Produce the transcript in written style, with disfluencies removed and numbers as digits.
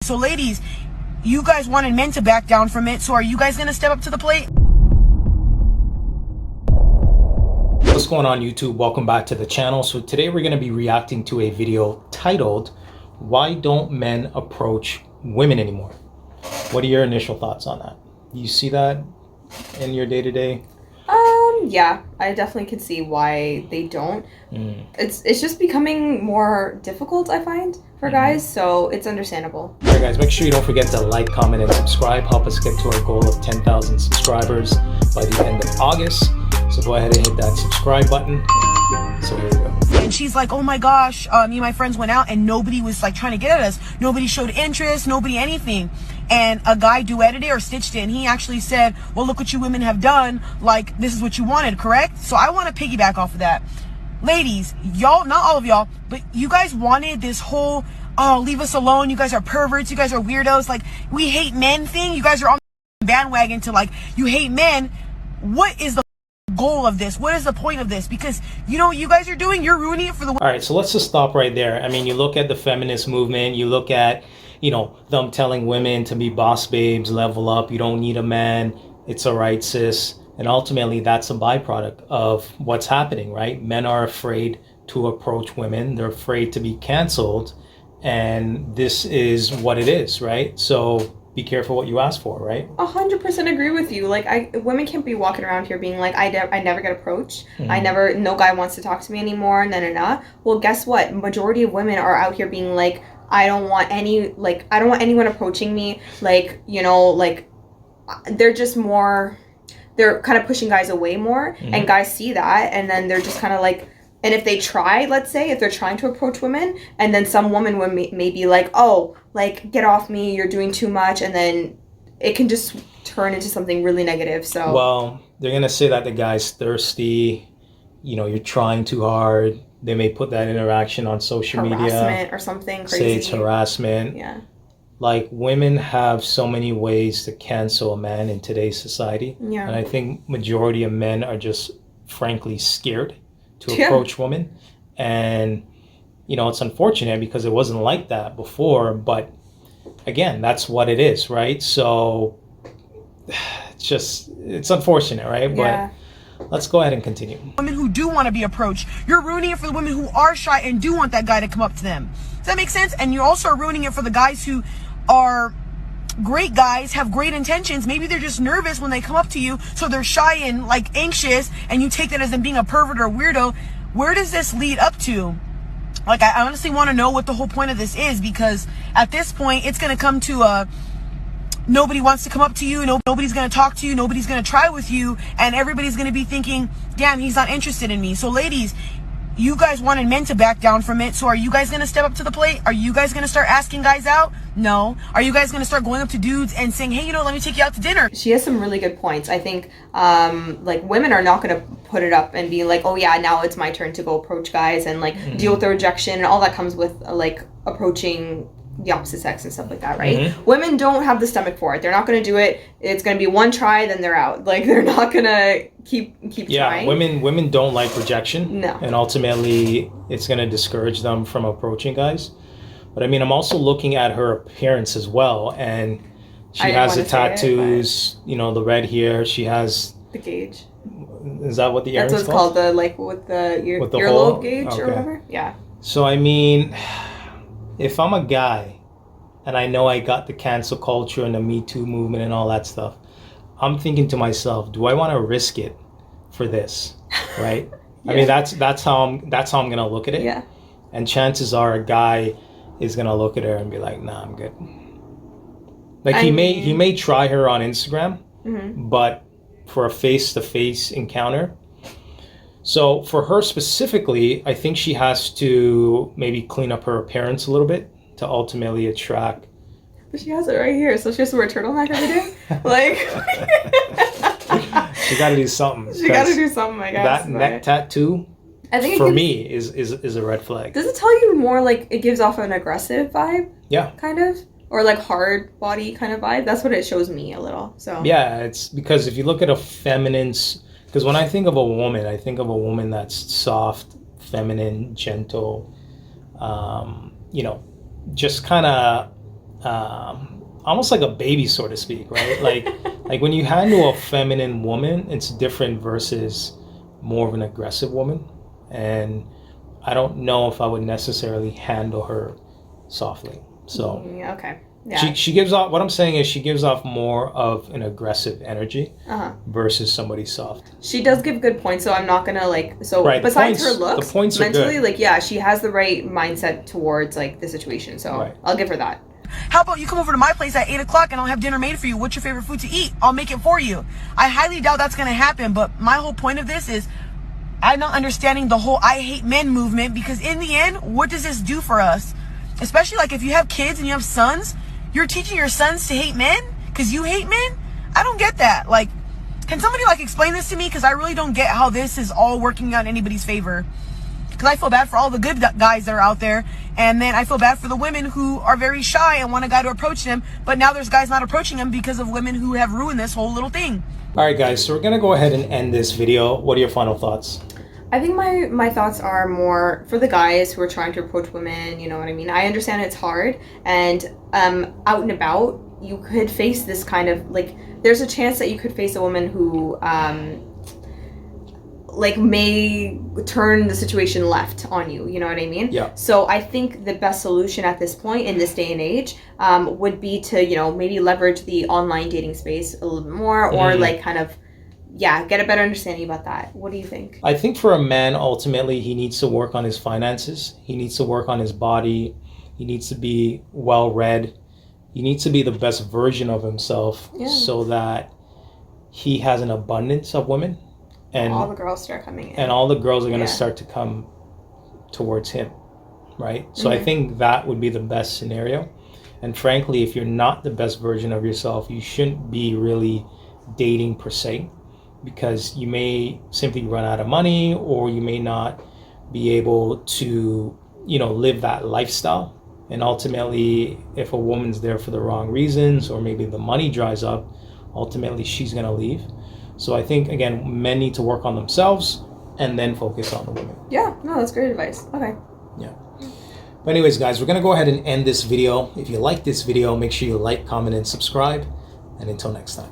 So ladies, you guys wanted men to back down from it, so are you guys gonna step up to the plate? What's going on, YouTube? Welcome back to the channel. So today we're going to be reacting to a video titled, "Why Don't Men Approach Women Anymore?" What are your initial thoughts on that? You see that in your day-to-day? Yeah, I definitely can see why they don't. It's just becoming more difficult, I find, for guys, so it's understandable. All right, guys, make sure you don't forget to like, comment, and subscribe. Help us get to our goal of 10,000 subscribers by the end of August. So go ahead and hit that subscribe button. So here we go. And she's like, oh my gosh, me and my friends went out and nobody was like trying to get at us. Nobody showed interest, nobody anything. And a guy duetted it or stitched it, and he actually said, well, look what you women have done. Like, this is what you wanted, correct? So I want to piggyback off of that. Ladies, y'all, not all of y'all, but you guys wanted this whole, oh, leave us alone. You guys are perverts. You guys are weirdos. Like, we hate men thing. You guys are on the bandwagon to like, you hate men. What is the goal of this? What is the point of this? Because you know what you guys are doing? You're ruining it for the... All right, so let's just stop right there. I mean, you look at the feminist movement, you look at, you know, them telling women to be boss babes, level up, you don't need a man, it's all right, sis. And ultimately, that's a byproduct of what's happening, right? Men are afraid to approach women. They're afraid to be canceled. And this is what it is, right? So be careful what you ask for, right? 100% agree with you. Like, women can't be walking around here being like, I never get approached. No guy wants to talk to me anymore. Nah. Well, guess what? Majority of women are out here being like, I don't want anyone approaching me. Like, you know, like, they're kind of pushing guys away more, and guys see that, and then they're just kind of like, and if they try, let's say, if they're trying to approach women, and then some woman may be like, oh, like, get off me, you're doing too much, and then it can just turn into something really negative. So, well, they're gonna say that the guy's thirsty, you know, you're trying too hard. They may put that interaction on social media, harassment or something crazy. Say it's harassment. Yeah. Like, women have so many ways to cancel a man in today's society. Yeah. And I think majority of men are just frankly scared to approach women. And, you know, it's unfortunate because it wasn't like that before. But again, that's what it is, right? So it's unfortunate, right? Yeah. But let's go ahead and continue. Women who do want to be approached. You're ruining it for the women who are shy and do want that guy to come up to them. Does that make sense? And you also are ruining it for the guys who are great guys, have great intentions. Maybe they're just nervous when they come up to you, so they're shy and like anxious, and you take that as them being a pervert or a weirdo. Where does this lead up to? Like, I honestly want to know what the whole point of this is, because at this point, it's going to come to nobody wants to come up to you, nobody's going to talk to you, nobody's going to try with you, and everybody's going to be thinking, damn, he's not interested in me. So ladies, you guys wanted men to back down from it, so are you guys going to step up to the plate? Are you guys going to start asking guys out? No. Are you guys going to start going up to dudes and saying, hey, you know, let me take you out to dinner? She has some really good points. I think, like, women are not going to put it up and be like, oh yeah, now it's my turn to go approach guys and like deal with the rejection and all that comes with like approaching the opposite sex and stuff like that, right? Women don't have the stomach for it. They're not going to do it. It's going to be one try, then they're out. Like, they're not going to keep trying. Women don't like rejection. No. And ultimately, it's going to discourage them from approaching guys. But I mean, I'm also looking at her appearance as well, and she has the tattoos, you know, the red hair. She has the gauge. Is that what the earrings? That's what it's called, the like with the earlobe gauge or whatever. Yeah. So I mean, if I'm a guy and I know I got the cancel culture and the Me Too movement and all that stuff, I'm thinking to myself, do I want to risk it for this? Right? I mean, that's how I'm gonna look at it. Yeah. And chances are a guy is gonna look at her and be like, nah, I'm good. Like, he may try her on Instagram, but for a face-to-face encounter. So for her specifically, I think she has to maybe clean up her appearance a little bit to ultimately attract. But she has it right here, so she has to wear a turtleneck every day. Like, she got to do something. She got to do something, I guess. That neck tattoo, I think for me, is a red flag. Does it tell you more like it gives off an aggressive vibe? Yeah. Kind of. Or like hard body kind of vibe. That's what it shows me a little. So yeah, it's because if you look at a feminine's, because when I think of a woman, I think of a woman that's soft, feminine, gentle, you know, just kind of almost like a baby, so to speak, right? Like when you handle a feminine woman, it's different versus more of an aggressive woman. And I don't know if I would necessarily handle her softly. So yeah, okay. Yeah. She gives off, what I'm saying is she gives off more of an aggressive energy versus somebody soft. She does give good points, so I'm not gonna right, besides her looks, the points mentally, are good. she has the right mindset towards the situation. So right. I'll give her that. How about you come over to my place at 8 o'clock and I'll have dinner made for you. What's your favorite food to eat? I'll make it for you. I highly doubt that's gonna happen, but my whole point of this is I'm not understanding the whole I hate men movement, because in the end, what does this do for us? Especially if you have kids and you have sons, you're teaching your sons to hate men because you hate men? I don't get that. Can somebody explain this to me? Because I really don't get how this is all working out in anybody's favor. Because I feel bad for all the good guys that are out there, and then I feel bad for the women who are very shy and want a guy to approach them, but now there's guys not approaching them because of women who have ruined this whole little thing. All right, guys, so we're going to go ahead and end this video. What are your final thoughts? I think my thoughts are more for the guys who are trying to approach women, you know what I mean? I understand it's hard, and out and about, you could face this kind of, there's a chance that you could face a woman who, may turn the situation left on you, you know what I mean? Yeah. So I think the best solution at this point, in this day and age, would be to, maybe leverage the online dating space a little bit more, or get a better understanding about that. What do you think? I think for a man, ultimately, he needs to work on his finances. He needs to work on his body. He needs to be well-read. He needs to be the best version of himself so that he has an abundance of women. And all the girls start coming in. And all the girls are going to start to come towards him, right? So I think that would be the best scenario. And frankly, if you're not the best version of yourself, you shouldn't be really dating per se, because you may simply run out of money, or you may not be able to, live that lifestyle. And ultimately, if a woman's there for the wrong reasons, or maybe the money dries up, ultimately she's going to leave. So I think, again, men need to work on themselves and then focus on the women. Yeah, no, that's great advice. Okay. Yeah. But anyways, guys, we're going to go ahead and end this video. If you like this video, make sure you like, comment, and subscribe. And until next time.